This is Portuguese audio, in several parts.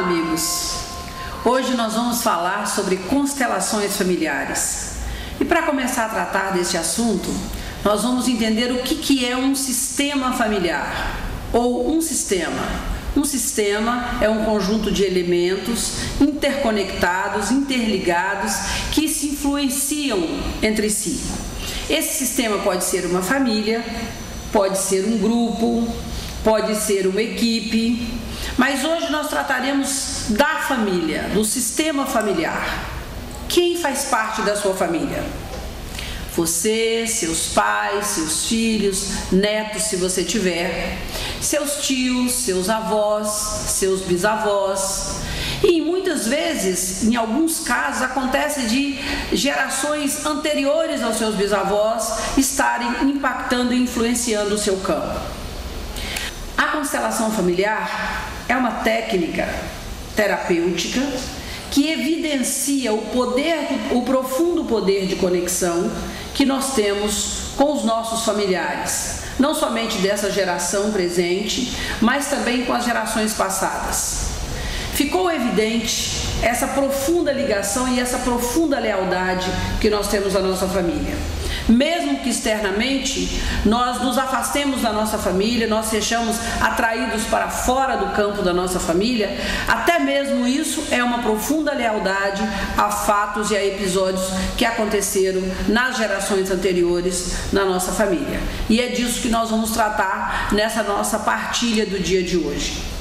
Olá, amigos! Hoje nós vamos falar sobre constelações familiares. E para começar a tratar deste assunto, nós vamos entender o que é um sistema familiar ou um sistema. Um sistema é um conjunto de elementos interconectados, interligados, que se influenciam entre si. Esse sistema pode ser uma família, pode ser um grupo, pode ser uma equipe, mas hoje nós trataremos da família, do sistema familiar. Quem faz parte da sua família? Você, seus pais, seus filhos, netos, se você tiver, seus tios, seus avós, seus bisavós. E muitas vezes, em alguns casos, acontece de gerações anteriores aos seus bisavós estarem impactando e influenciando o seu campo. A constelação familiar é uma técnica terapêutica que evidencia o profundo poder de conexão que nós temos com os nossos familiares, não somente dessa geração presente, mas também com as gerações passadas. Ficou evidente essa profunda ligação e essa profunda lealdade que nós temos à nossa família. Mesmo que externamente nós nos afastemos da nossa família, nós sejamos atraídos para fora do campo da nossa família, até mesmo isso é uma profunda lealdade a fatos e a episódios que aconteceram nas gerações anteriores na nossa família. E é disso que nós vamos tratar nessa nossa partilha do dia de hoje.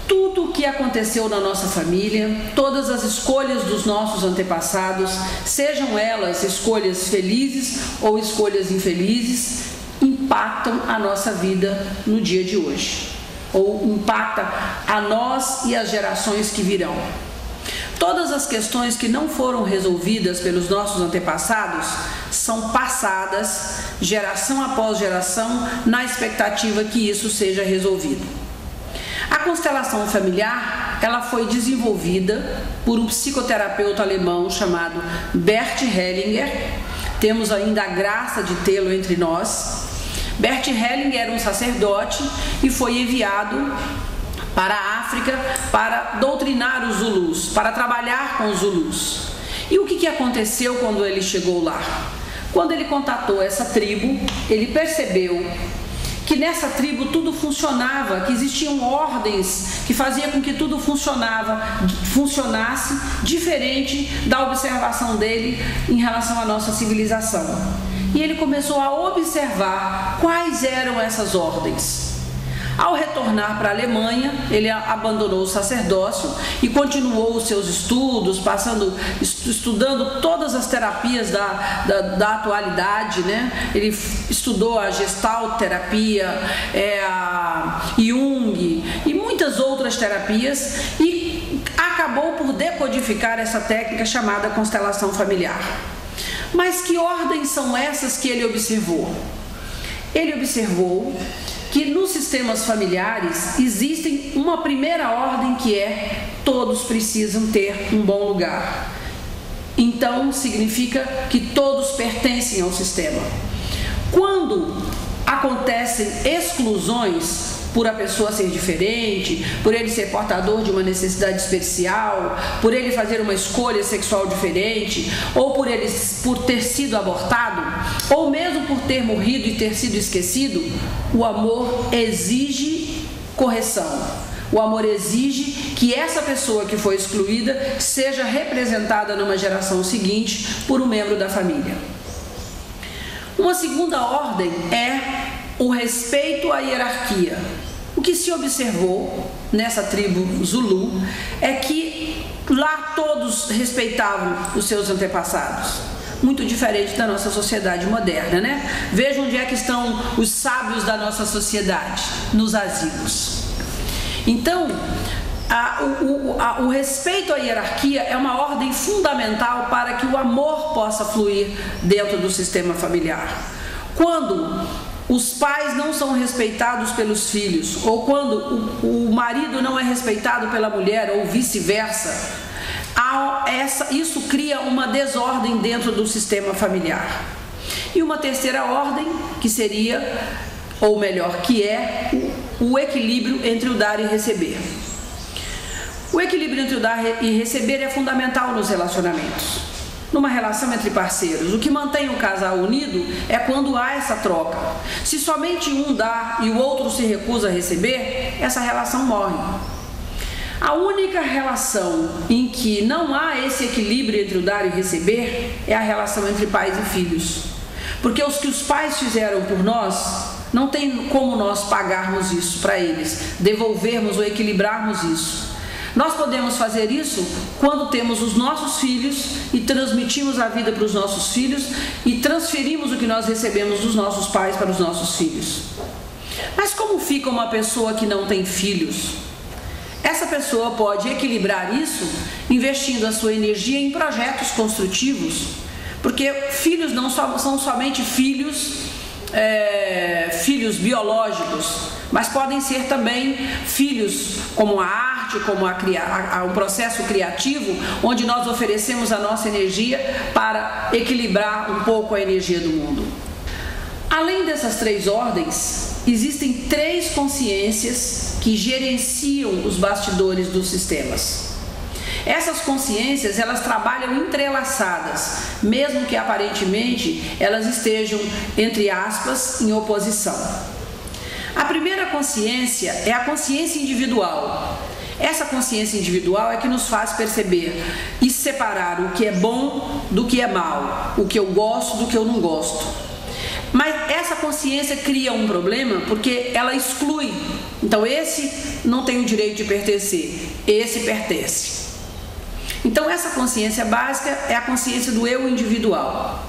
Tudo o que aconteceu na nossa família, todas as escolhas dos nossos antepassados, sejam elas escolhas felizes ou escolhas infelizes, impactam a nossa vida no dia de hoje, ou impacta a nós e as gerações que virão. Todas as questões que não foram resolvidas pelos nossos antepassados são passadas, geração após geração, na expectativa que isso seja resolvido. A constelação familiar, ela foi desenvolvida por um psicoterapeuta alemão chamado Bert Hellinger. Temos ainda a graça de tê-lo entre nós. Bert Hellinger era um sacerdote e foi enviado para a África para doutrinar os Zulus, para trabalhar com os Zulus. E o que aconteceu quando ele chegou lá? Quando ele contatou essa tribo, ele percebeu que nessa tribo tudo funcionava, que existiam ordens que faziam com que tudo funcionasse diferente da observação dele em relação à nossa civilização. E ele começou a observar quais eram essas ordens. Ao retornar para a Alemanha, ele abandonou o sacerdócio e continuou os seus estudos, estudando todas as terapias da atualidade, né? Ele estudou a Gestalt terapia, a Jung e muitas outras terapias e acabou por decodificar essa técnica chamada constelação familiar. Mas que ordens são essas que ele observou? Ele observou que nos sistemas familiares existem uma primeira ordem que é todos precisam ter um bom lugar. Então significa que todos pertencem ao sistema. Quando acontecem exclusões por a pessoa ser diferente, por ele ser portador de uma necessidade especial, por ele fazer uma escolha sexual diferente, ou por ter sido abortado, ou mesmo por ter morrido e ter sido esquecido, o amor exige correção. O amor exige que essa pessoa que foi excluída seja representada numa geração seguinte por um membro da família. Uma segunda ordem é o respeito à hierarquia. O que se observou nessa tribo Zulu é que lá todos respeitavam os seus antepassados. Muito diferente da nossa sociedade moderna, né? Veja onde é que estão os sábios da nossa sociedade, nos asilos. Então, o respeito à hierarquia é uma ordem fundamental para que o amor possa fluir dentro do sistema familiar. Quando os pais não são respeitados pelos filhos, ou quando o marido não é respeitado pela mulher, ou vice-versa, isso cria uma desordem dentro do sistema familiar. E uma terceira ordem, que seria, ou melhor, que é o equilíbrio entre o dar e receber. O equilíbrio entre o dar e receber é fundamental nos relacionamentos. Numa relação entre parceiros, o que mantém o casal unido é quando há essa troca. Se somente um dá e o outro se recusa a receber, essa relação morre. A única relação em que não há esse equilíbrio entre o dar e receber é a relação entre pais e filhos. Porque os que os pais fizeram por nós, não tem como nós pagarmos isso para eles, devolvermos ou equilibrarmos isso. Nós podemos fazer isso quando temos os nossos filhos e transmitimos a vida para os nossos filhos e transferimos o que nós recebemos dos nossos pais para os nossos filhos. Mas como fica uma pessoa que não tem filhos? Essa pessoa pode equilibrar isso investindo a sua energia em projetos construtivos, porque filhos não são somente filhos biológicos, mas podem ser também filhos como a arte, como um processo criativo, onde nós oferecemos a nossa energia para equilibrar um pouco a energia do mundo. Além dessas três ordens, existem três consciências que gerenciam os bastidores dos sistemas. Essas consciências, elas trabalham entrelaçadas, mesmo que aparentemente elas estejam, entre aspas, em oposição. A primeira consciência é a consciência individual. Essa consciência individual é que nos faz perceber e separar o que é bom do que é mal, o que eu gosto do que eu não gosto. Mas essa consciência cria um problema porque ela exclui. Então esse não tem o direito de pertencer, esse pertence. Então essa consciência básica é a consciência do eu individual.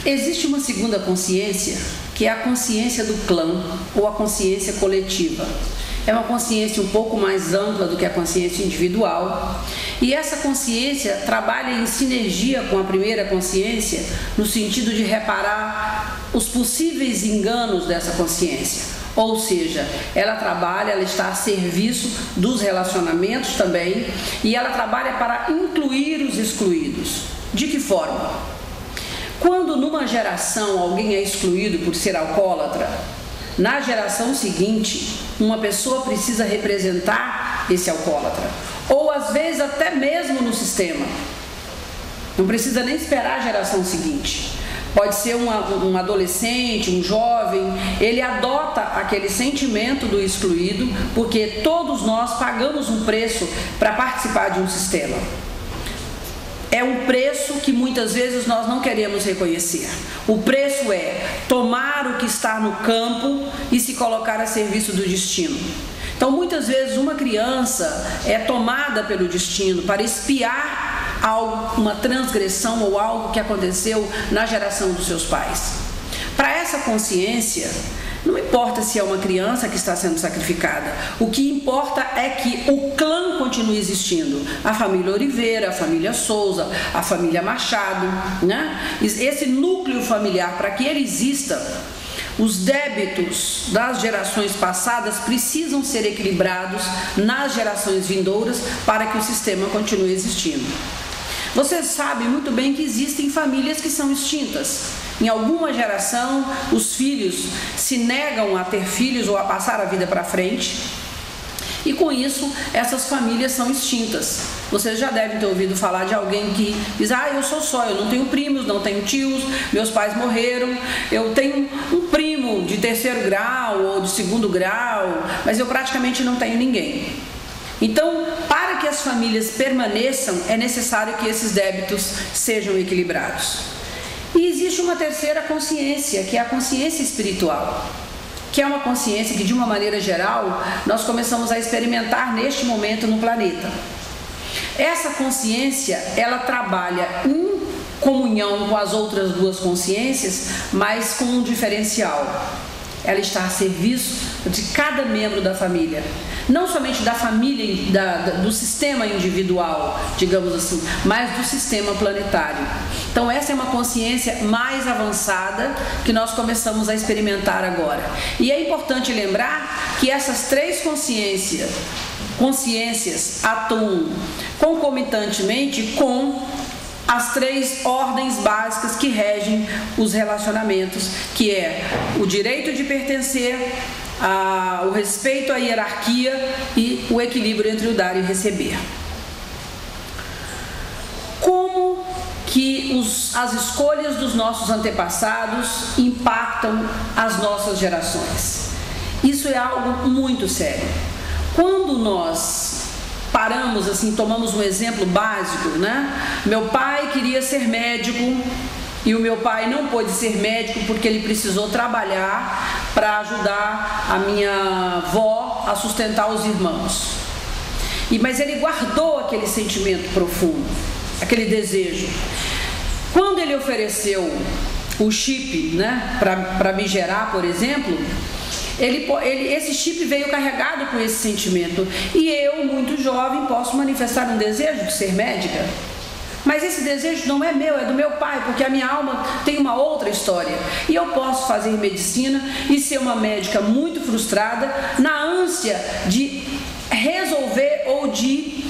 Existe uma segunda consciência, que é a consciência do clã ou a consciência coletiva. É uma consciência um pouco mais ampla do que a consciência individual. E essa consciência trabalha em sinergia com a primeira consciência, no sentido de reparar os possíveis enganos dessa consciência. Ou seja, ela está a serviço dos relacionamentos também, e ela trabalha para incluir os excluídos. De que forma? Quando numa geração alguém é excluído por ser alcoólatra, na geração seguinte, uma pessoa precisa representar esse alcoólatra, ou às vezes até mesmo no sistema. Não precisa nem esperar a geração seguinte. Pode ser um adolescente, um jovem, ele adota aquele sentimento do excluído, porque todos nós pagamos um preço para participar de um sistema. É um preço que muitas vezes nós não queremos reconhecer. O preço é tomar o que está no campo e se colocar a serviço do destino. Então, muitas vezes uma criança é tomada pelo destino para espiar uma transgressão ou algo que aconteceu na geração dos seus pais. Para essa consciência, não importa se é uma criança que está sendo sacrificada, o que importa é que o clã continue existindo. A família Oliveira, a família Souza, a família Machado, né? Esse núcleo familiar, para que ele exista, os débitos das gerações passadas precisam ser equilibrados nas gerações vindouras para que o sistema continue existindo. Você sabe muito bem que existem famílias que são extintas. Em alguma geração, os filhos se negam a ter filhos ou a passar a vida para frente. E com isso, essas famílias são extintas. Vocês já devem ter ouvido falar de alguém que diz: eu sou só, eu não tenho primos, não tenho tios, meus pais morreram, eu tenho um primo de 3º grau ou de 2º grau, mas eu praticamente não tenho ninguém. Então, para que as famílias permaneçam, é necessário que esses débitos sejam equilibrados. E existe uma terceira consciência, que é a consciência espiritual, que é uma consciência que, de uma maneira geral, nós começamos a experimentar neste momento no planeta. Essa consciência, ela trabalha em comunhão com as outras duas consciências, mas com um diferencial. Ela está a serviço de cada membro da família. Não somente da família, do sistema individual, digamos assim, mas do sistema planetário. Então essa é uma consciência mais avançada que nós começamos a experimentar agora. E é importante lembrar que essas três consciências atuam concomitantemente com as três ordens básicas que regem os relacionamentos, que é o direito de pertencer, o respeito à hierarquia e o equilíbrio entre o dar e o receber. que as escolhas dos nossos antepassados impactam as nossas gerações. Isso é algo muito sério. Quando nós paramos assim, tomamos um exemplo básico, né? Meu pai queria ser médico e o meu pai não pôde ser médico porque ele precisou trabalhar para ajudar a minha avó a sustentar os irmãos. Mas ele guardou aquele sentimento profundo, aquele desejo. Quando ele ofereceu o chip, né, para me gerar, por exemplo, esse chip veio carregado com esse sentimento. E eu, muito jovem, posso manifestar um desejo de ser médica. Mas esse desejo não é meu, é do meu pai, porque a minha alma tem uma outra história. E eu posso fazer medicina e ser uma médica muito frustrada na ânsia de resolver ou de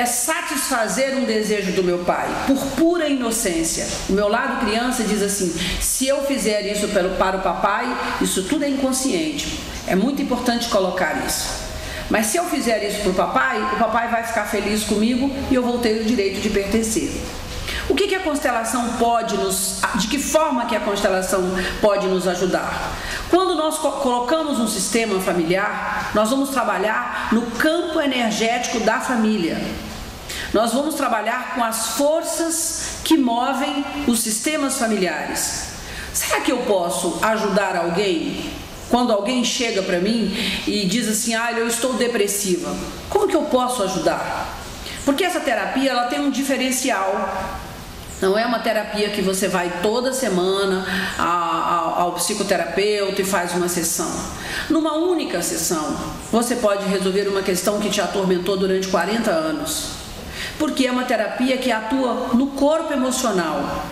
satisfazer um desejo do meu pai, por pura inocência. O meu lado criança diz assim: se eu fizer isso para o papai, isso tudo é inconsciente. É muito importante colocar isso. Mas se eu fizer isso para o papai vai ficar feliz comigo e eu vou ter o direito de pertencer. O que a constelação de que forma que a constelação pode nos ajudar? Quando nós colocamos um sistema familiar, nós vamos trabalhar no campo energético da família. Nós vamos trabalhar com as forças que movem os sistemas familiares. Será que eu posso ajudar alguém? Quando alguém chega para mim e diz assim: eu estou depressiva, como que eu posso ajudar? Porque essa terapia, ela tem um diferencial. Não é uma terapia que você vai toda semana ao psicoterapeuta e faz uma sessão. Numa única sessão, você pode resolver uma questão que te atormentou durante 40 anos. Porque é uma terapia que atua no corpo emocional.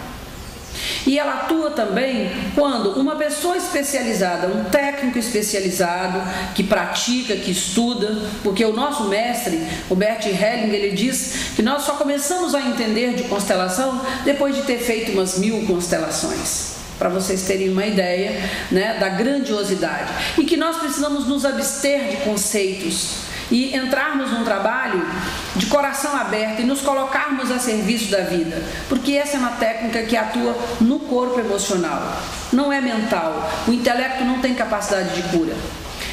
E ela atua também quando uma pessoa especializada, um técnico especializado, que pratica, que estuda, porque o nosso mestre, o Bert Hellinger, ele diz que nós só começamos a entender de constelação depois de ter feito umas 1000 constelações. Para vocês terem uma ideia, né, da grandiosidade. E que nós precisamos nos abster de conceitos e entrarmos num trabalho de coração aberto e nos colocarmos a serviço da vida, porque essa é uma técnica que atua no corpo emocional, não é mental. O intelecto não tem capacidade de cura.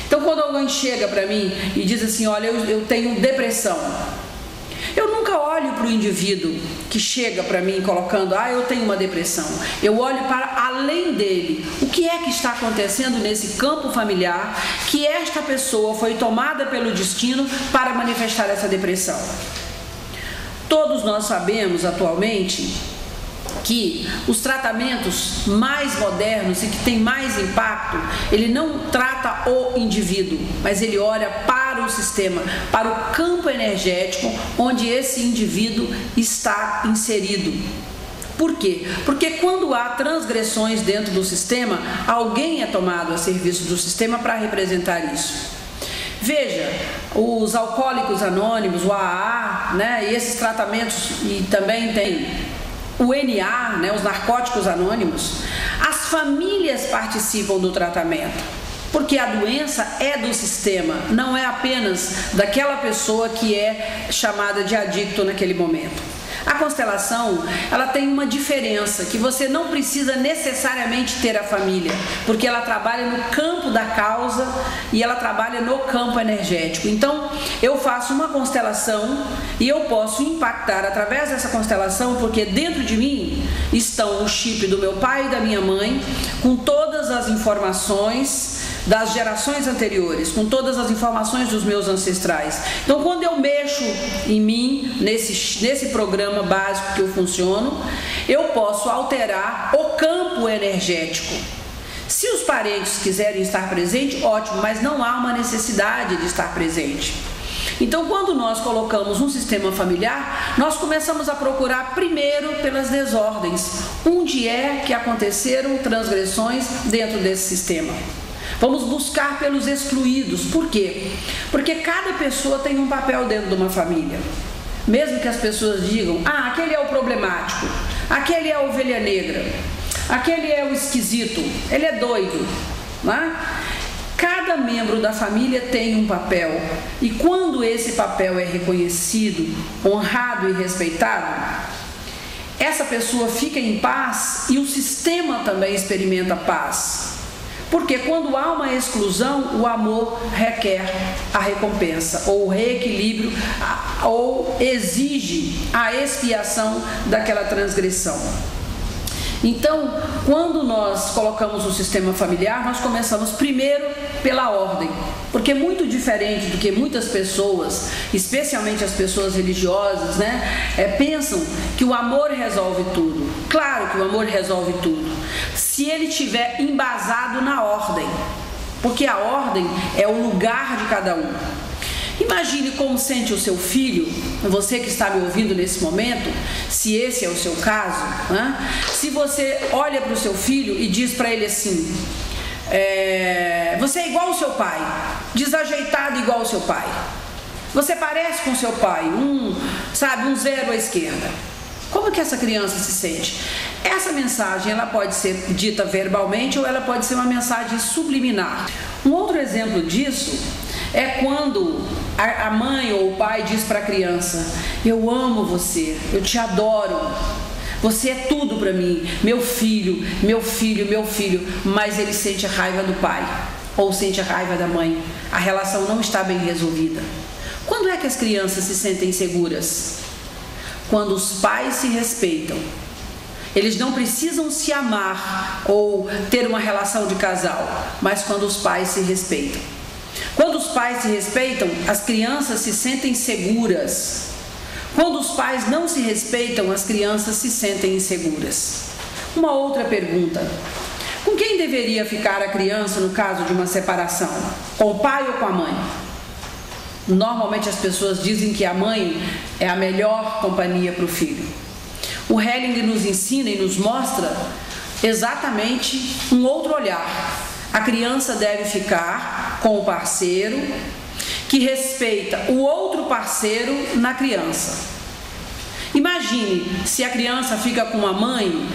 Então, quando alguém chega para mim e diz assim: olha, eu tenho depressão, eu nunca olho para o indivíduo que chega para mim colocando: eu tenho uma depressão. Eu olho para além dele. O que é que está acontecendo nesse campo familiar que esta pessoa foi tomada pelo destino para manifestar essa depressão? Todos nós sabemos atualmente que os tratamentos mais modernos e que têm mais impacto, ele não trata o indivíduo, mas ele olha para o sistema, para o campo energético onde esse indivíduo está inserido. Por quê? Porque quando há transgressões dentro do sistema, alguém é tomado a serviço do sistema para representar isso. Veja, os alcoólicos anônimos, o AA, né, e esses tratamentos, e também tem o NA, né, os narcóticos anônimos, as famílias participam do tratamento, porque a doença é do sistema, não é apenas daquela pessoa que é chamada de adicto naquele momento. A constelação, ela tem uma diferença, que você não precisa necessariamente ter a família, porque ela trabalha no campo da causa e ela trabalha no campo energético. Então, eu faço uma constelação e eu posso impactar através dessa constelação, porque dentro de mim estão o chip do meu pai e da minha mãe, com todas as informações das gerações anteriores, com todas as informações dos meus ancestrais. Então, quando eu mexo em mim, nesse programa básico que eu funciono, eu posso alterar o campo energético. Se os parentes quiserem estar presentes, ótimo, mas não há uma necessidade de estar presente. Então, quando nós colocamos um sistema familiar, nós começamos a procurar primeiro pelas desordens, onde é que aconteceram transgressões dentro desse sistema. Vamos buscar pelos excluídos. Por quê? Porque cada pessoa tem um papel dentro de uma família. Mesmo que as pessoas digam: aquele é o problemático, aquele é a ovelha negra, aquele é o esquisito, ele é doido, né? Cada membro da família tem um papel, e quando esse papel é reconhecido, honrado e respeitado, essa pessoa fica em paz e o sistema também experimenta paz. Porque quando há uma exclusão, o amor requer a recompensa, ou o reequilíbrio, ou exige a expiação daquela transgressão. Então, quando nós colocamos o sistema familiar, nós começamos primeiro pela ordem, porque é muito diferente do que muitas pessoas, especialmente as pessoas religiosas, pensam que o amor resolve tudo. Claro que o amor resolve tudo, se ele estiver embasado na ordem, porque a ordem é o lugar de cada um. Imagine como sente o seu filho, você que está me ouvindo nesse momento, se esse é o seu caso, se você olha para o seu filho e diz para ele assim, você é igual ao seu pai, desajeitado igual ao seu pai, você parece com o seu pai, um zero à esquerda. Como que essa criança se sente? Essa mensagem ela pode ser dita verbalmente ou ela pode ser uma mensagem subliminar. Um outro exemplo disso é quando a mãe ou o pai diz para a criança, eu amo você, eu te adoro, você é tudo para mim, meu filho, meu filho, meu filho, mas ele sente a raiva do pai ou sente a raiva da mãe, a relação não está bem resolvida. Quando é que as crianças se sentem seguras? Quando os pais se respeitam. Eles não precisam se amar ou ter uma relação de casal, mas quando os pais se respeitam. Quando os pais se respeitam, as crianças se sentem seguras. Quando os pais não se respeitam, as crianças se sentem inseguras. Uma outra pergunta: com quem deveria ficar a criança no caso de uma separação? Com o pai ou com a mãe? Normalmente as pessoas dizem que a mãe é a melhor companhia para o filho. O Hellinger nos ensina e nos mostra exatamente um outro olhar. A criança deve ficar com o parceiro que respeita o outro parceiro na criança. Imagine se a criança fica com uma mãe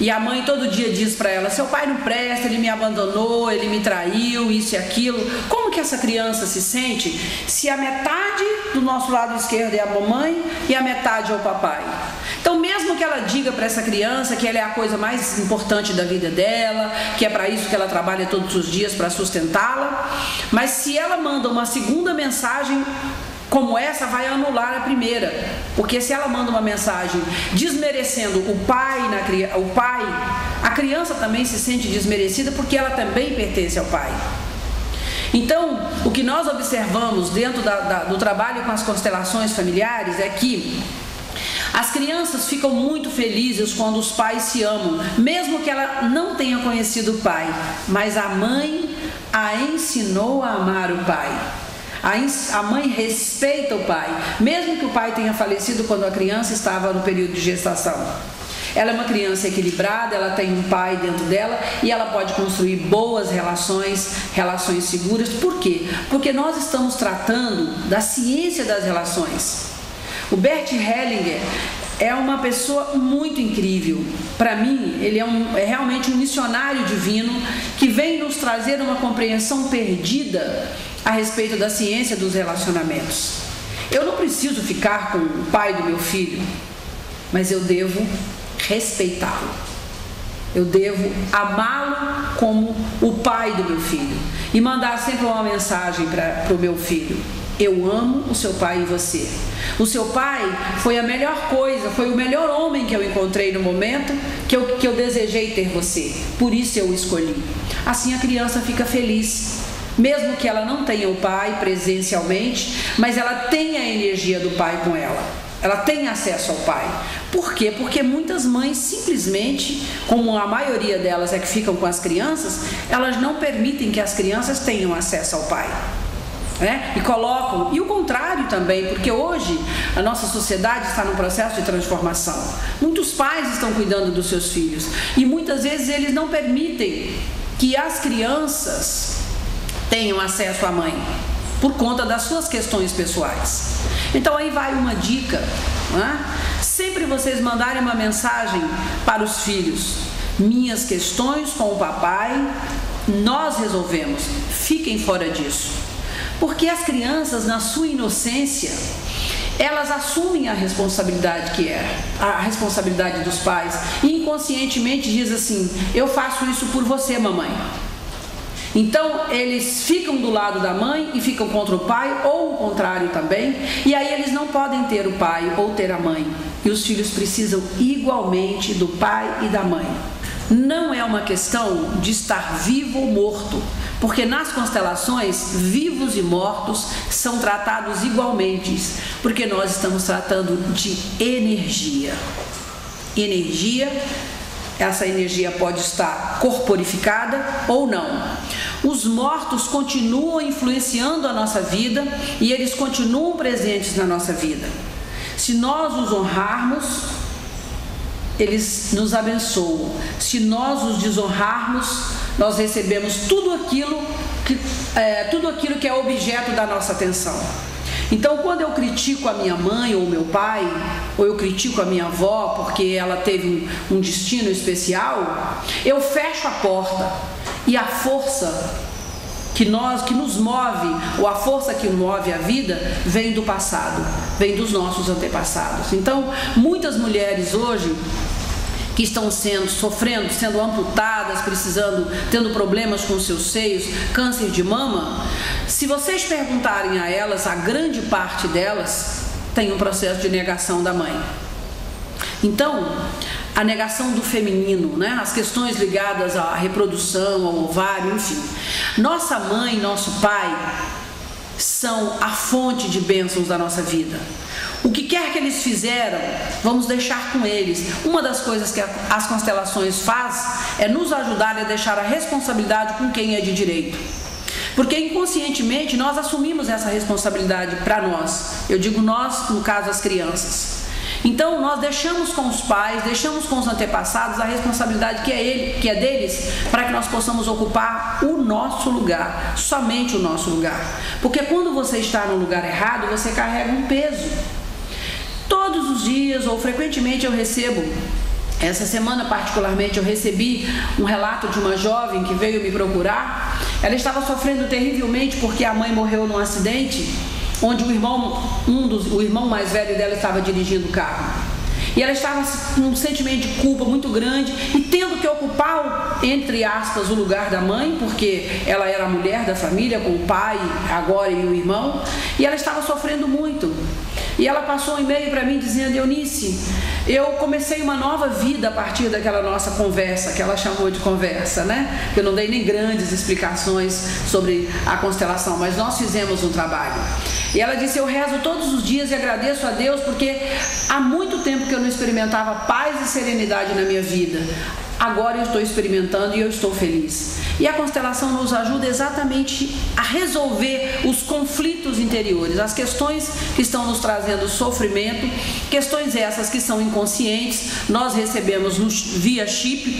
e a mãe todo dia diz para ela, seu pai não presta, ele me abandonou, ele me traiu, isso e aquilo. Como que essa criança se sente se a metade do nosso lado esquerdo é a mamãe e a metade é o papai? Então, mesmo que ela diga para essa criança que ela é a coisa mais importante da vida dela, que é para isso que ela trabalha todos os dias para sustentá-la, mas se ela manda uma segunda mensagem como essa, vai anular a primeira, porque se ela manda uma mensagem desmerecendo o pai, a criança também se sente desmerecida porque ela também pertence ao pai. Então, o que nós observamos dentro do trabalho com as constelações familiares é que as crianças ficam muito felizes quando os pais se amam, mesmo que ela não tenha conhecido o pai, mas a mãe a ensinou a amar o pai. A mãe respeita o pai, mesmo que o pai tenha falecido quando a criança estava no período de gestação. Ela é uma criança equilibrada, ela tem um pai dentro dela e ela pode construir boas relações seguras. Por quê? Porque nós estamos tratando da ciência das relações. O Bert Hellinger é uma pessoa muito incrível. Para mim, ele é realmente um missionário divino que vem nos trazer uma compreensão perdida a respeito da ciência dos relacionamentos. Eu não preciso ficar com o pai do meu filho, mas eu devo respeitá-lo. Eu devo amá-lo como o pai do meu filho e mandar sempre uma mensagem para o meu filho: eu amo o seu pai e você. O seu pai foi a melhor coisa, foi o melhor homem que eu encontrei no momento que eu desejei ter você. Por isso eu o escolhi. Assim a criança fica feliz, mesmo que ela não tenha o pai presencialmente, mas ela tem a energia do pai com ela. Ela tem acesso ao pai. Por quê? Porque muitas mães simplesmente, como a maioria delas é que ficam com as crianças, elas não permitem que as crianças tenham acesso ao pai. E colocam, e o contrário também, porque hoje a nossa sociedade está num processo de transformação. Muitos pais estão cuidando dos seus filhos e muitas vezes eles não permitem que as crianças tenham acesso à mãe por conta das suas questões pessoais. Então aí vai uma dica, sempre vocês mandarem uma mensagem para os filhos: minhas questões com o papai nós resolvemos, fiquem fora disso. Porque as crianças, na sua inocência, elas assumem a responsabilidade que é, a responsabilidade dos pais, e inconscientemente diz assim: eu faço isso por você, mamãe. Então eles ficam do lado da mãe e ficam contra o pai, ou o contrário também, e aí eles não podem ter o pai ou ter a mãe, e os filhos precisam igualmente do pai e da mãe. Não é uma questão de estar vivo ou morto, porque nas constelações, vivos e mortos são tratados igualmente, porque nós estamos tratando de energia. Energia, essa energia pode estar corporificada ou não. Os mortos continuam influenciando a nossa vida e eles continuam presentes na nossa vida. Se nós os honrarmos, eles nos abençoam. Se nós os desonrarmos, nós recebemos tudo aquilo que é objeto da nossa atenção. Então, quando eu critico a minha mãe ou meu pai, ou eu critico a minha avó porque ela teve um destino especial, eu fecho a porta, e a força que nos move, ou a força que move a vida, vem do passado, vem dos nossos antepassados. Então, muitas mulheres hoje que estão sofrendo, sendo amputadas, tendo problemas com seus seios, câncer de mama, se vocês perguntarem a elas, a grande parte delas tem um processo de negação da mãe. Então, a negação do feminino, né? As questões ligadas à reprodução, ao ovário, enfim. Nossa mãe, nosso pai são a fonte de bênçãos da nossa vida. O que quer que eles fizeram, vamos deixar com eles. Uma das coisas que as constelações faz é nos ajudar a deixar a responsabilidade com quem é de direito. Porque inconscientemente nós assumimos essa responsabilidade para nós. Eu digo nós, no caso as crianças. Então nós deixamos com os pais, deixamos com os antepassados a responsabilidade que é deles, para que nós possamos ocupar o nosso lugar, somente o nosso lugar. Porque quando você está no lugar errado, você carrega um peso. Todos os dias, ou frequentemente, eu recebo, essa semana particularmente, eu recebi um relato de uma jovem que veio me procurar. Ela estava sofrendo terrivelmente porque a mãe morreu num acidente, onde o irmão mais velho dela estava dirigindo o carro. E ela estava com um sentimento de culpa muito grande e tendo que ocupar, entre aspas, o lugar da mãe, porque ela era a mulher da família, com o pai agora e o irmão, e ela estava sofrendo muito. E ela passou um e-mail para mim dizendo: Eunice, eu comecei uma nova vida a partir daquela nossa conversa, que ela chamou de conversa, né? Eu não dei nem grandes explicações sobre a constelação, mas nós fizemos um trabalho. E ela disse: eu rezo todos os dias e agradeço a Deus, porque há muito tempo que eu não experimentava paz e serenidade na minha vida. Agora eu estou experimentando e eu estou feliz. E a constelação nos ajuda exatamente a resolver os conflitos interiores, as questões que estão nos trazendo sofrimento, questões essas que são inconscientes, nós recebemos via chip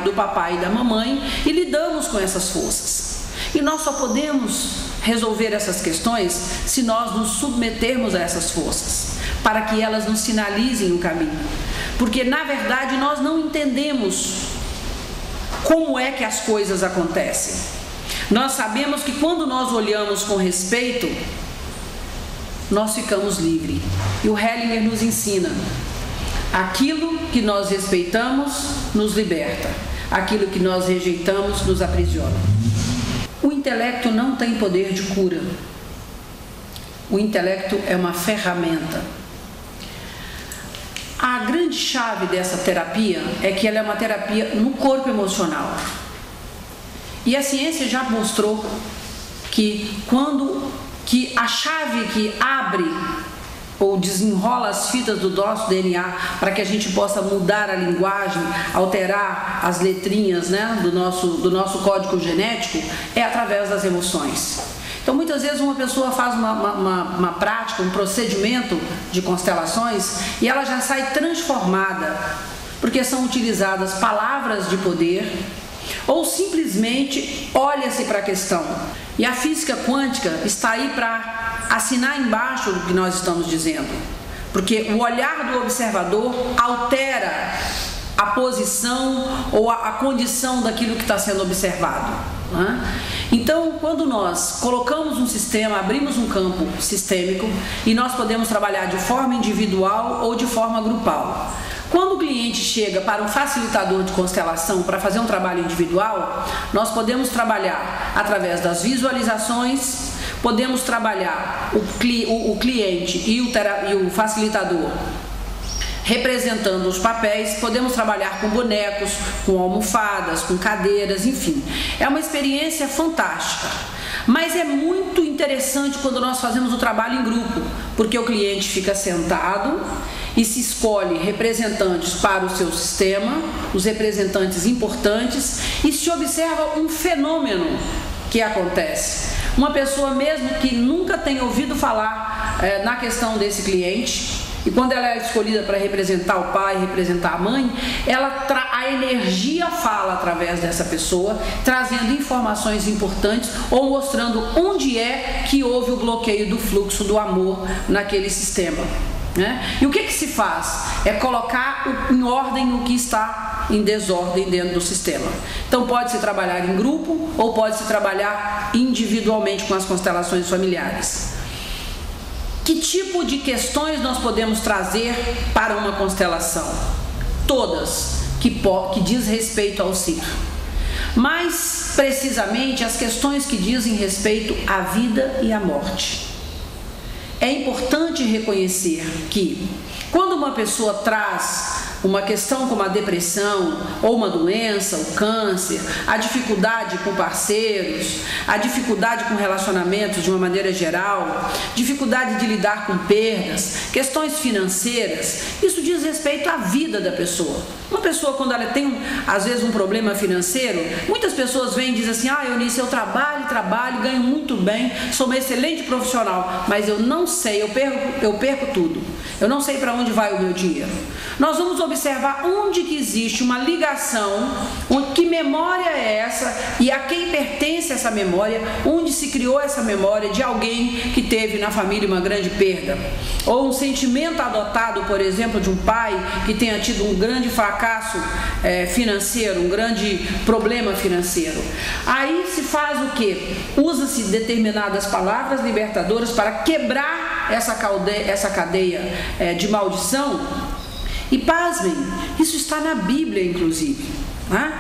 do papai e da mamãe e lidamos com essas forças. E nós só podemos resolver essas questões se nós nos submetermos a essas forças, para que elas nos sinalizem o caminho. Porque, na verdade, nós não entendemos como é que as coisas acontecem. Nós sabemos que quando nós olhamos com respeito, nós ficamos livres. E o Hellinger nos ensina: aquilo que nós respeitamos nos liberta, aquilo que nós rejeitamos nos aprisiona. O intelecto não tem poder de cura. O intelecto é uma ferramenta. A grande chave dessa terapia é que ela é uma terapia no corpo emocional. E a ciência já mostrou que a chave que abre ou desenrola as fitas do nosso DNA para que a gente possa mudar a linguagem, alterar as letrinhas, né, do nosso código genético, é através das emoções. Então, muitas vezes uma pessoa faz uma prática, um procedimento de constelações e ela já sai transformada, porque são utilizadas palavras de poder ou simplesmente olha-se para a questão. E a física quântica está aí para assinar embaixo do que nós estamos dizendo, porque o olhar do observador altera a posição ou a condição daquilo que está sendo observado. né? Então, quando nós colocamos um sistema, abrimos um campo sistêmico e nós podemos trabalhar de forma individual ou de forma grupal. Quando o cliente chega para um facilitador de constelação para fazer um trabalho individual, nós podemos trabalhar através das visualizações, podemos trabalhar o cliente e o facilitador representando os papéis, podemos trabalhar com bonecos, com almofadas, com cadeiras, enfim. É uma experiência fantástica, mas é muito interessante quando nós fazemos o trabalho em grupo, porque o cliente fica sentado e se escolhe representantes para o seu sistema, os representantes importantes, e se observa um fenômeno que acontece. Uma pessoa mesmo que nunca tenha ouvido falar na questão desse cliente, e quando ela é escolhida para representar o pai, representar a mãe, a energia fala através dessa pessoa, trazendo informações importantes ou mostrando onde é que houve o bloqueio do fluxo do amor naquele sistema, né? E o que se faz? É colocar em ordem o que está em desordem dentro do sistema. Então pode-se trabalhar em grupo ou pode-se trabalhar individualmente com as constelações familiares. Que tipo de questões nós podemos trazer para uma constelação? Todas que diz respeito ao ser. Mais precisamente as questões que dizem respeito à vida e à morte. É importante reconhecer que quando uma pessoa traz uma questão como a depressão ou uma doença, o câncer, a dificuldade com parceiros, a dificuldade com relacionamentos de uma maneira geral, dificuldade de lidar com perdas, questões financeiras, isso diz respeito à vida da pessoa. Uma pessoa, quando ela tem às vezes um problema financeiro, muitas pessoas vêm e dizem assim: Eunice, eu trabalho, ganho muito bem, sou uma excelente profissional, mas eu não sei, eu perco tudo, eu não sei para onde vai o meu dinheiro. Nós vamos observar onde que existe uma ligação, que memória é essa e a quem pertence essa memória, onde se criou essa memória de alguém que teve na família uma grande perda, ou um sentimento adotado, por exemplo, de um pai que tenha tido um grande fracasso financeiro, um grande problema financeiro. Aí se faz o quê? Usa-se determinadas palavras libertadoras para quebrar essa cadeia de maldição. E pasmem, isso está na Bíblia, inclusive, né?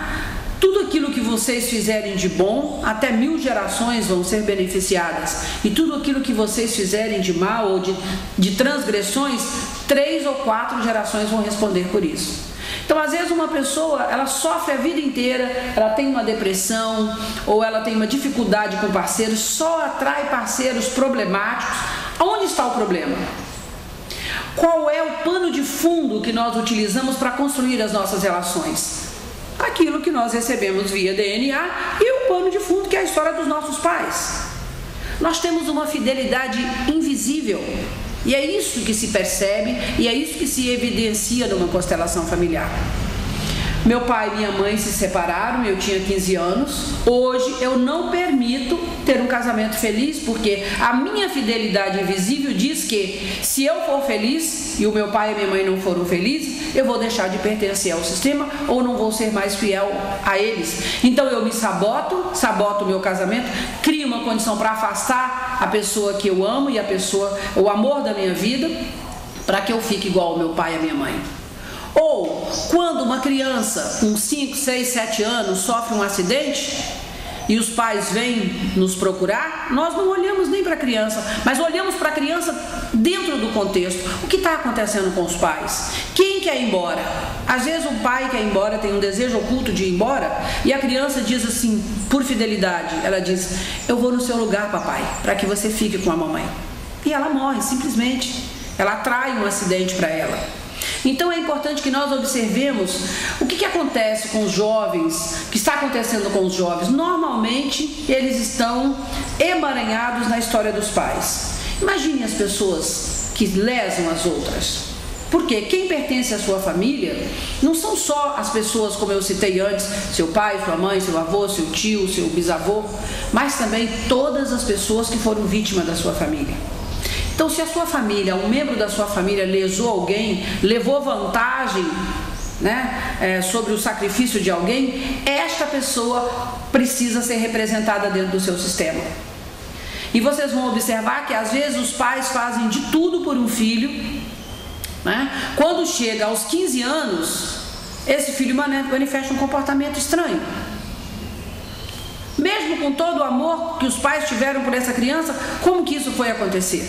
Tudo aquilo que vocês fizerem de bom, até 1000 gerações vão ser beneficiadas. E tudo aquilo que vocês fizerem de mal ou de transgressões, 3 ou 4 gerações vão responder por isso. Então, às vezes uma pessoa, ela sofre a vida inteira, ela tem uma depressão ou ela tem uma dificuldade com parceiros, só atrai parceiros problemáticos. Onde está o problema? Qual é o pano de fundo que nós utilizamos para construir as nossas relações? Aquilo que nós recebemos via DNA e o pano de fundo que é a história dos nossos pais. Nós temos uma fidelidade invisível e é isso que se percebe e é isso que se evidencia numa constelação familiar. Meu pai e minha mãe se separaram, eu tinha 15 anos. Hoje eu não permito ter um casamento feliz, porque a minha fidelidade invisível diz que se eu for feliz e o meu pai e minha mãe não foram felizes, eu vou deixar de pertencer ao sistema ou não vou ser mais fiel a eles. Então eu me saboto o meu casamento, crio uma condição para afastar a pessoa que eu amo e o amor da minha vida, para que eu fique igual ao meu pai e a minha mãe. Ou quando uma criança com 5, 6, 7 anos sofre um acidente e os pais vêm nos procurar, nós não olhamos nem para a criança, mas olhamos para a criança dentro do contexto. O que está acontecendo com os pais? Quem quer ir embora? Às vezes o pai quer ir embora, tem um desejo oculto de ir embora, e a criança diz assim, por fidelidade, ela diz: eu vou no seu lugar, papai, para que você fique com a mamãe. E ela morre, simplesmente. Ela atrai um acidente para ela. Então é importante que nós observemos o que acontece com os jovens, o que está acontecendo com os jovens. Normalmente eles estão emaranhados na história dos pais. Imagine as pessoas que lesam as outras. Porque quem pertence à sua família não são só as pessoas, como eu citei antes, seu pai, sua mãe, seu avô, seu tio, seu bisavô, mas também todas as pessoas que foram vítimas da sua família. Então, se a sua família, um membro da sua família lesou alguém, levou vantagem né, sobre o sacrifício de alguém, esta pessoa precisa ser representada dentro do seu sistema. E vocês vão observar que às vezes os pais fazem de tudo por um filho, né? Quando chega aos 15 anos, esse filho manifesta um comportamento estranho. Mesmo com todo o amor que os pais tiveram por essa criança, como que isso foi acontecer?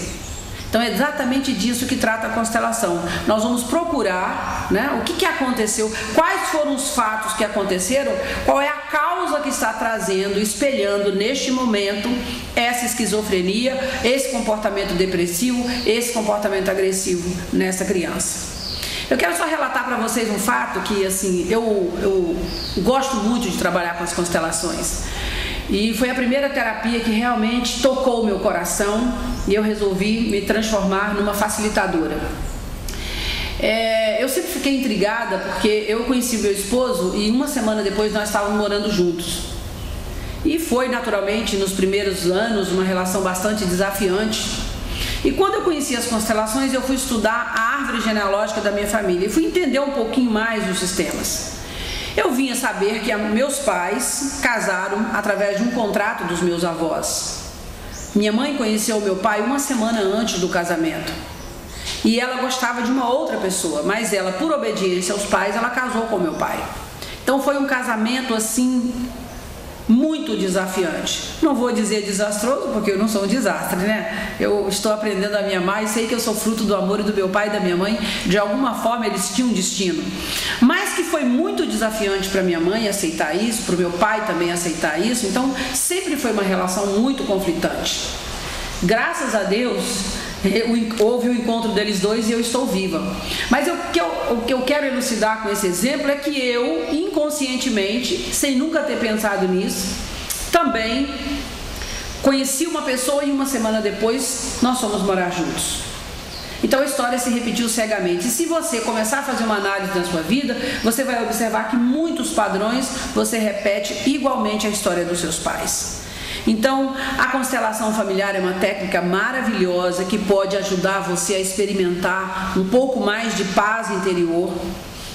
Então é exatamente disso que trata a constelação. Nós vamos procurar, né, o que aconteceu, quais foram os fatos que aconteceram, qual é a causa que está trazendo, espelhando neste momento essa esquizofrenia, esse comportamento depressivo, esse comportamento agressivo nessa criança. Eu quero só relatar para vocês um fato que, assim, eu gosto muito de trabalhar com as constelações. E foi a primeira terapia que realmente tocou o meu coração e eu resolvi me transformar numa facilitadora. Eu sempre fiquei intrigada porque eu conheci meu esposo e uma semana depois nós estávamos morando juntos. E foi naturalmente nos primeiros anos uma relação bastante desafiante. E quando eu conheci as constelações, eu fui estudar a árvore genealógica da minha família e fui entender um pouquinho mais dos sistemas. Eu vinha saber que meus pais casaram através de um contrato dos meus avós. Minha mãe conheceu meu pai uma semana antes do casamento. E ela gostava de uma outra pessoa, mas ela, por obediência aos pais, ela casou com meu pai. Então foi um casamento assim, muito desafiante. Não vou dizer desastroso, porque eu não sou um desastre, né? Eu estou aprendendo a me amar e sei que eu sou fruto do amor do meu pai e da minha mãe. De alguma forma eles tinham um destino. Mas que foi muito desafiante para minha mãe aceitar isso, para o meu pai também aceitar isso. Então sempre foi uma relação muito conflitante. Graças a Deus houve o encontro deles dois e eu estou viva. Mas o que eu quero elucidar com esse exemplo é que eu, inconscientemente, sem nunca ter pensado nisso, também conheci uma pessoa e uma semana depois nós fomos morar juntos. Então a história se repetiu cegamente. E se você começar a fazer uma análise na sua vida, você vai observar que muitos padrões você repete igualmente a história dos seus pais. Então, a constelação familiar é uma técnica maravilhosa que pode ajudar você a experimentar um pouco mais de paz interior.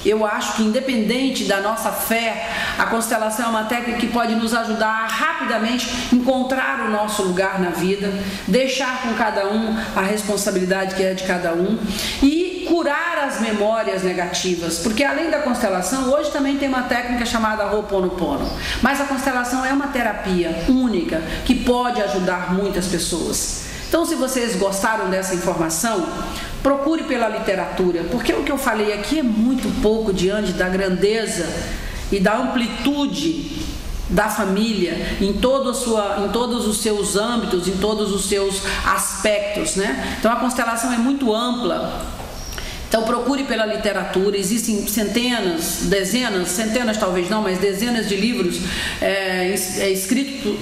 Eu acho que, independente da nossa fé, a constelação é uma técnica que pode nos ajudar a rapidamente encontrar o nosso lugar na vida, deixar com cada um a responsabilidade que é de cada um e curar as memórias negativas, porque além da constelação, hoje também tem uma técnica chamada Ho'oponopono, mas a constelação é uma terapia única que pode ajudar muitas pessoas. Então, se vocês gostaram dessa informação, procure pela literatura, porque o que eu falei aqui é muito pouco diante da grandeza e da amplitude da família em todos os seus âmbitos, em todos os seus aspectos, né? Então, a constelação é muito ampla. Então procure pela literatura, existem centenas talvez não, mas dezenas de livros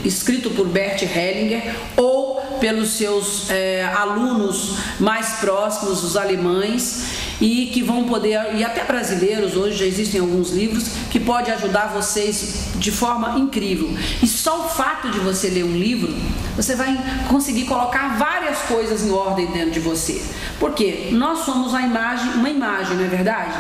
escrito por Bert Hellinger ou pelos seus alunos mais próximos, os alemães, e que vão poder, e até brasileiros, hoje já existem alguns livros que podem ajudar vocês de forma incrível. E só o fato de você ler um livro, você vai conseguir colocar várias coisas em ordem dentro de você. Porque nós somos uma imagem, não é verdade?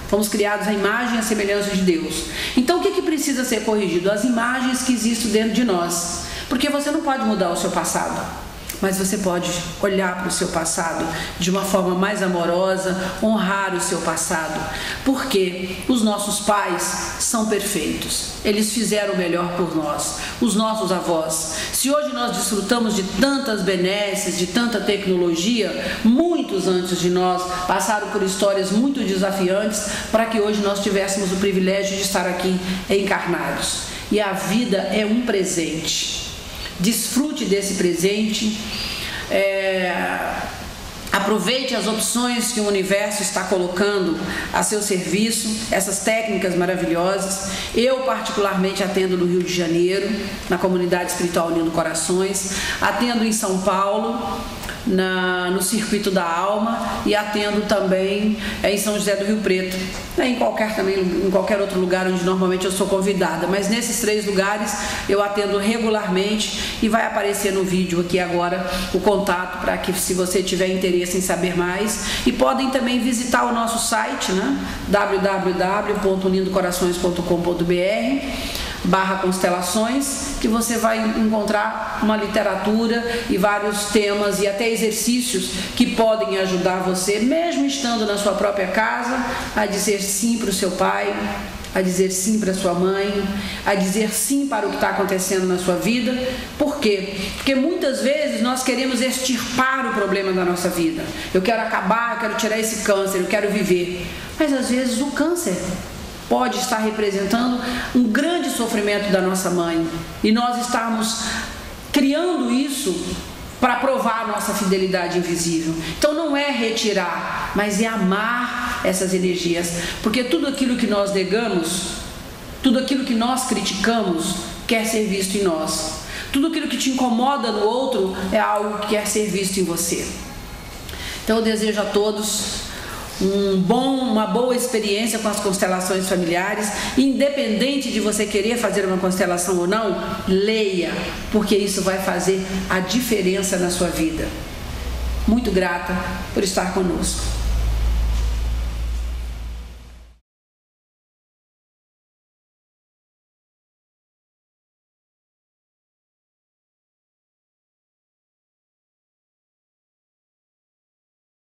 Fomos criados à imagem e à semelhança de Deus. Então o que precisa ser corrigido? As imagens que existem dentro de nós. Porque você não pode mudar o seu passado, mas você pode olhar para o seu passado de uma forma mais amorosa, honrar o seu passado, porque os nossos pais são perfeitos, eles fizeram o melhor por nós, os nossos avós. Se hoje nós desfrutamos de tantas benesses, de tanta tecnologia, muitos antes de nós passaram por histórias muito desafiantes para que hoje nós tivéssemos o privilégio de estar aqui encarnados. E a vida é um presente. Desfrute desse presente, aproveite as opções que o universo está colocando a seu serviço, essas técnicas maravilhosas. Eu particularmente atendo no Rio de Janeiro, na comunidade espiritual Unindo Corações, atendo em São Paulo, no Circuito da Alma e atendo também em São José do Rio Preto, em qualquer outro lugar onde normalmente eu sou convidada, mas nesses 3 lugares eu atendo regularmente e vai aparecer no vídeo aqui agora o contato para que, se você tiver interesse em saber mais, e podem também visitar o nosso site, né? www.unidocorações.com.br/constelações, que você vai encontrar uma literatura e vários temas e até exercícios que podem ajudar você, mesmo estando na sua própria casa, a dizer sim para o seu pai, a dizer sim para sua mãe, a dizer sim para o que está acontecendo na sua vida. Por quê? Porque muitas vezes nós queremos extirpar o problema da nossa vida. Eu quero acabar, eu quero tirar esse câncer, eu quero viver. Mas às vezes o câncer pode estar representando um grande sofrimento da nossa mãe, e nós estamos criando isso para provar a nossa fidelidade invisível. Então não é retirar, mas é amar essas energias, porque tudo aquilo que nós negamos, tudo aquilo que nós criticamos, quer ser visto em nós. Tudo aquilo que te incomoda no outro é algo que quer ser visto em você. Então eu desejo a todos uma boa experiência com as constelações familiares. Independente de você querer fazer uma constelação ou não, leia, porque isso vai fazer a diferença na sua vida. Muito grata por estar conosco.